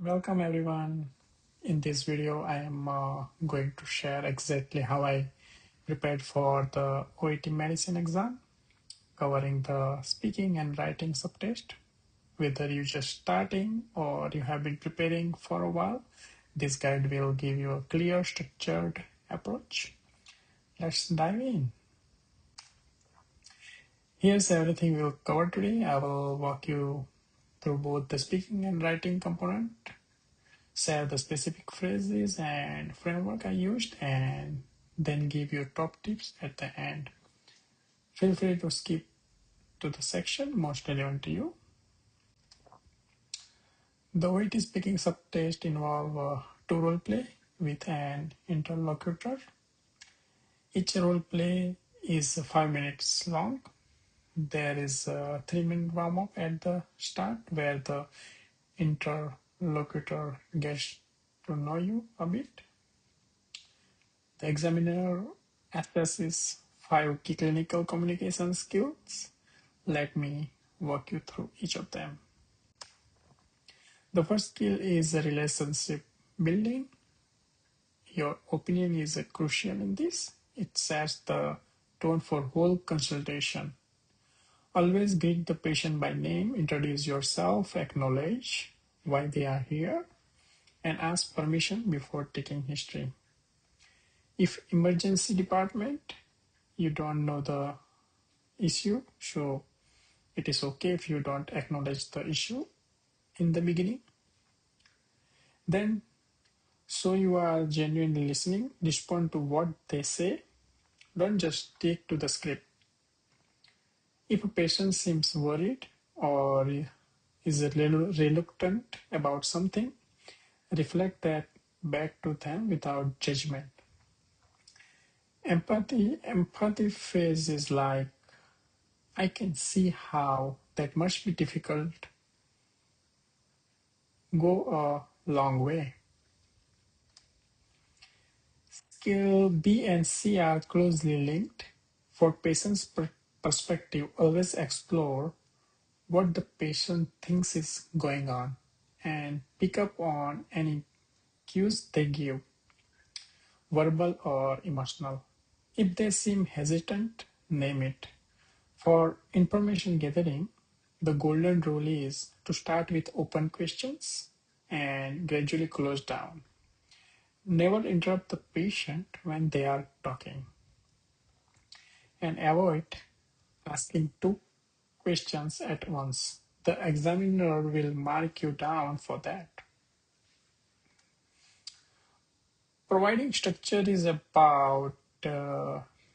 Welcome everyone. In this video, I am going to share exactly how I prepared for the OET medicine exam, covering the speaking and writing subtest. Whether you're just starting or you have been preparing for a while, this guide will give you a clear, structured approach. Let's dive in. Here's everything we'll cover today. I will walk you through both the speaking and writing component, share the specific phrases and framework I used, and then give you top tips at the end. Feel free to skip to the section most relevant to you. The OET speaking subtest involve two role play with an interlocutor. Each role play is 5 minutes long. There is a 3-minute warm up at the start where the interlocutor gets to know you a bit. The examiner assesses 5 key clinical communication skills. Let me walk you through each of them. The first skill is relationship building. Your opinion is crucial in this. It sets the tone for whole consultation. Always greet the patient by name, introduce yourself, acknowledge why they are here, and ask permission before taking history. If emergency department, you don't know the issue, so it is okay if you don't acknowledge the issue in the beginning. Then, so you are genuinely listening, respond to what they say, don't just stick to the script. If a patient seems worried or is reluctant about something, reflect that back to them without judgment. Empathy phase is like, I can see how that must be difficult. Go a long way. Skill B and C are closely linked. For patient's perspective, always explore what the patient thinks is going on and pick up on any cues they give, verbal or emotional. If they seem hesitant, name it. For information gathering, the golden rule is to start with open questions and gradually close down. Never interrupt the patient when they are talking, and avoid asking two questions at once. The examiner will mark you down for that. Providing structure is about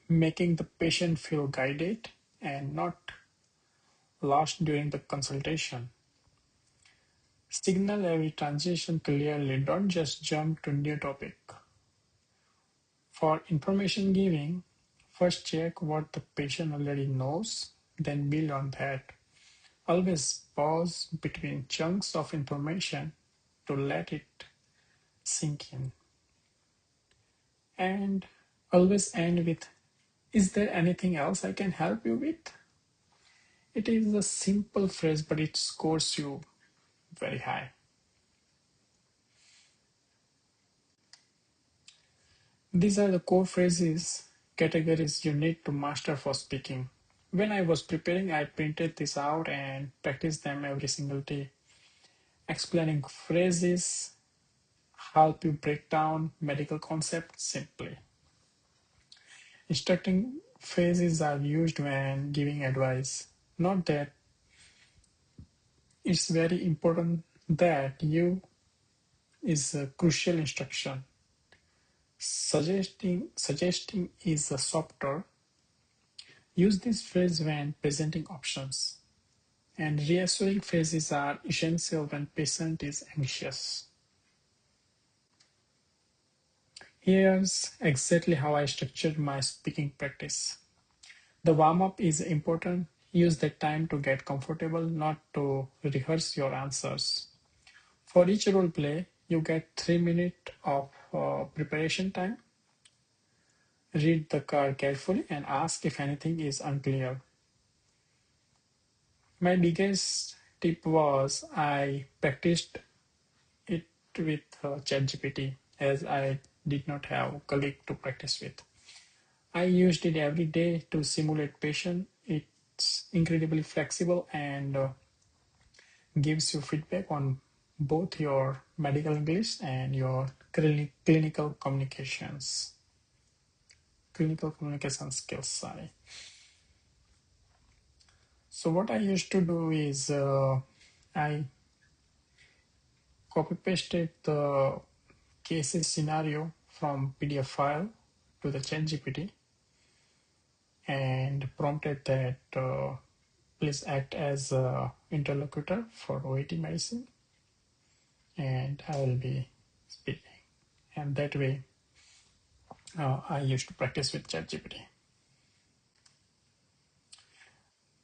making the patient feel guided and not lost during the consultation. Signal every transition clearly, don't just jump to new topic. For information giving, first check what the patient already knows, then build on that. Always pause between chunks of information to let it sink in. And always end with, is there anything else I can help you with? It is a simple phrase, but it scores you very high. These are the core phrases, categories you need to master for speaking. When I was preparing, I printed this out and practiced them every single day. Explaining phrases help you break down medical concepts simply. Instructing phrases are used when giving advice. Not that it's very important that you is a crucial instruction. Suggesting is a softer. Use this phrase when presenting options. And reassuring phrases are essential when patient is anxious. Here's exactly how I structured my speaking practice. The warm-up is important. Use that time to get comfortable, not to rehearse your answers. For each role play, you get 3 minutes of preparation time. Read the card carefully and ask if anything is unclear. My biggest tip was I practiced it with ChatGPT as I did not have a colleague to practice with. I used it every day to simulate patient. It's incredibly flexible and gives you feedback on both your medical English and your clinical communication skills. Sorry. So what I used to do is I copy pasted the cases scenario from PDF file to the ChatGPT and prompted that please act as a interlocutor for OET medicine, and I will be speaking. And that way, I used to practice with ChatGPT.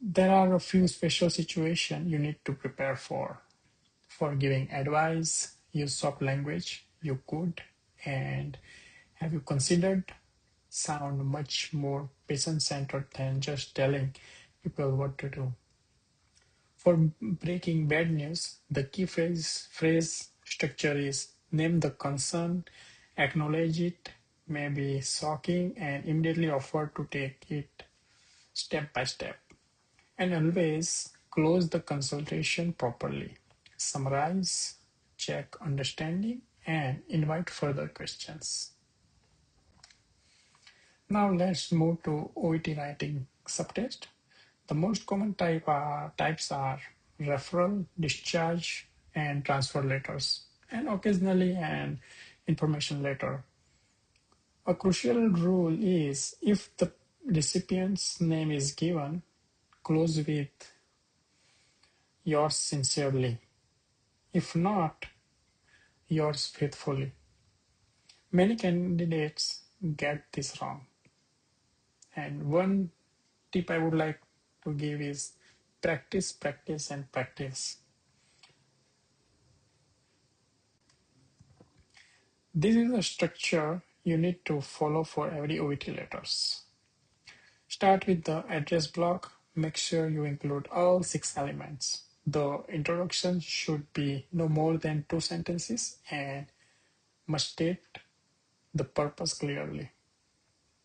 There are a few special situations you need to prepare for. For giving advice, use soft language, you could, and have you considered sound much more patient-centered than just telling people what to do. For breaking bad news, the key phrase structure is name the concern, acknowledge it, may be shocking, and immediately offer to take it step by step. And always close the consultation properly. Summarize, check understanding, and invite further questions. Now let's move to OET writing subtest. The most common types are referral, discharge, and transfer letters, and occasionally an information letter. A crucial rule is if the recipient's name is given, close with yours sincerely. If not, yours faithfully. Many candidates get this wrong. And one tip I would like to give is practice, practice, and practice. This is a structure you need to follow for every OET letters. Start with the address block. Make sure you include all 6 elements. The introduction should be no more than 2 sentences and must state the purpose clearly.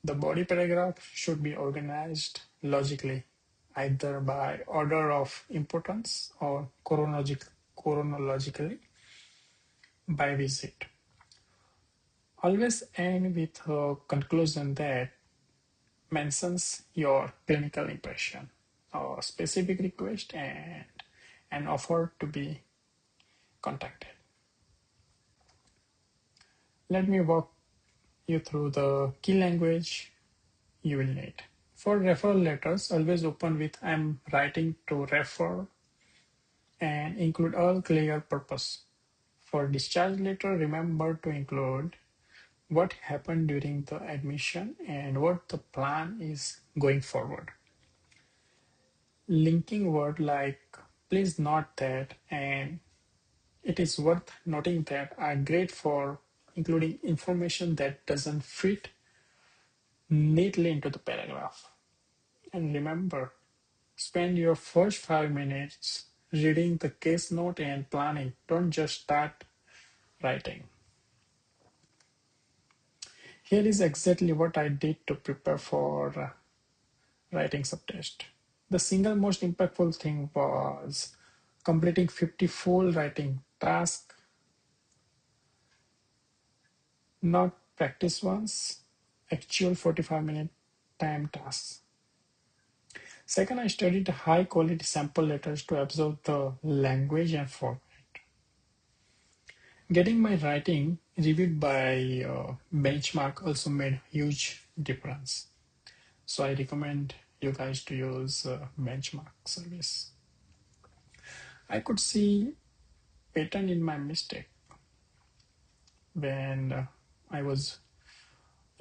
The body paragraph should be organized logically, either by order of importance or chronologically by visit. Always end with a conclusion that mentions your clinical impression or specific request and an offer to be contacted. Let me walk you through the key language you will need. For referral letters, always open with I'm writing to refer and include all clear purpose. For discharge letter, remember to include what happened during the admission and what the plan is going forward. Linking word like please note that and it is worth noting that are great for including information that doesn't fit neatly into the paragraph. And remember, spend your first 5 minutes reading the case note and planning. Don't just start writing. Here is exactly what I did to prepare for writing subtest. The single most impactful thing was completing 50 full writing tasks, not practice ones, actual 45-minute time tasks. Second, I studied high quality sample letters to absorb the language and format. Getting my writing reviewed by benchmark also made huge difference. So I recommend you guys to use benchmark service. I could see pattern in my mistake when I was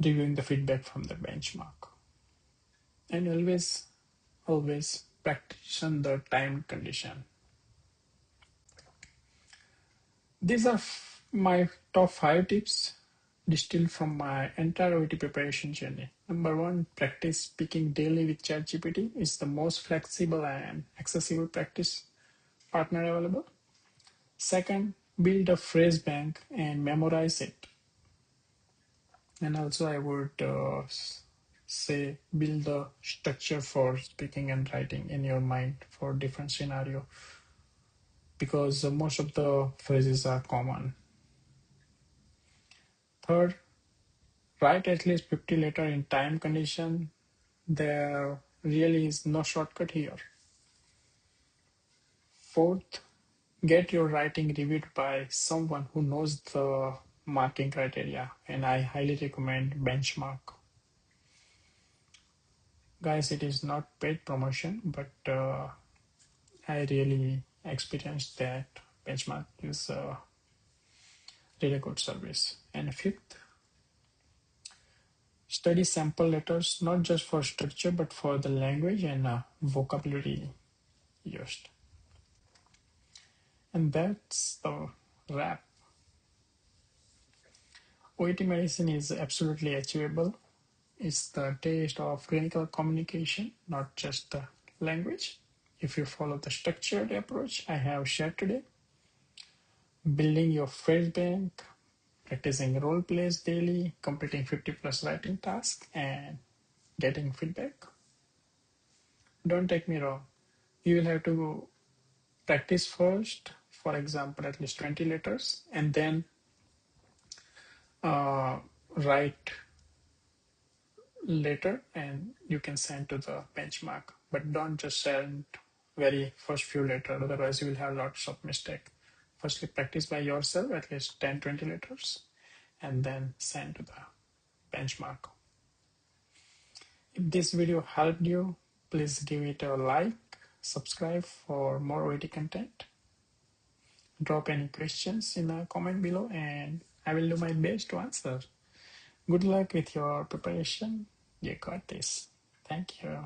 reviewing the feedback from the benchmark. And always practice the time condition. These are my top 5 tips distilled from my entire OET preparation journey. Number 1, practice speaking daily with ChatGPT. It's the most flexible and accessible practice partner available. Second, Build a phrase bank and memorize it. And also I would say build the structure for speaking and writing in your mind for different scenario, because most of the phrases are common. Third, write at least 50 letter in time condition. There really is no shortcut here. Fourth, get your writing reviewed by someone who knows the marking criteria, and I highly recommend Benchmark. Guys, it is not paid promotion, but I really experienced that Benchmark is a really good service. And fifth, study sample letters, not just for structure, but for the language and vocabulary used. And that's the wrap. OET medicine is absolutely achievable. It's the taste of clinical communication, not just the language. If you follow the structured approach I have shared today, building your phrase bank, practicing role plays daily, completing 50 plus writing tasks, and getting feedback. Don't take me wrong. You will have to practice first, for example, at least 20 letters, and then write later, and you can send to the benchmark. But don't just send very first few letters, otherwise you will have lots of mistake. Firstly, practice by yourself at least 10-20 letters, and then send to the benchmark. If this video helped you, please give it a like, subscribe for more OET content. Drop any questions in the comment below and I will do my best to answer. Good luck with your preparation. You got this. Thank you.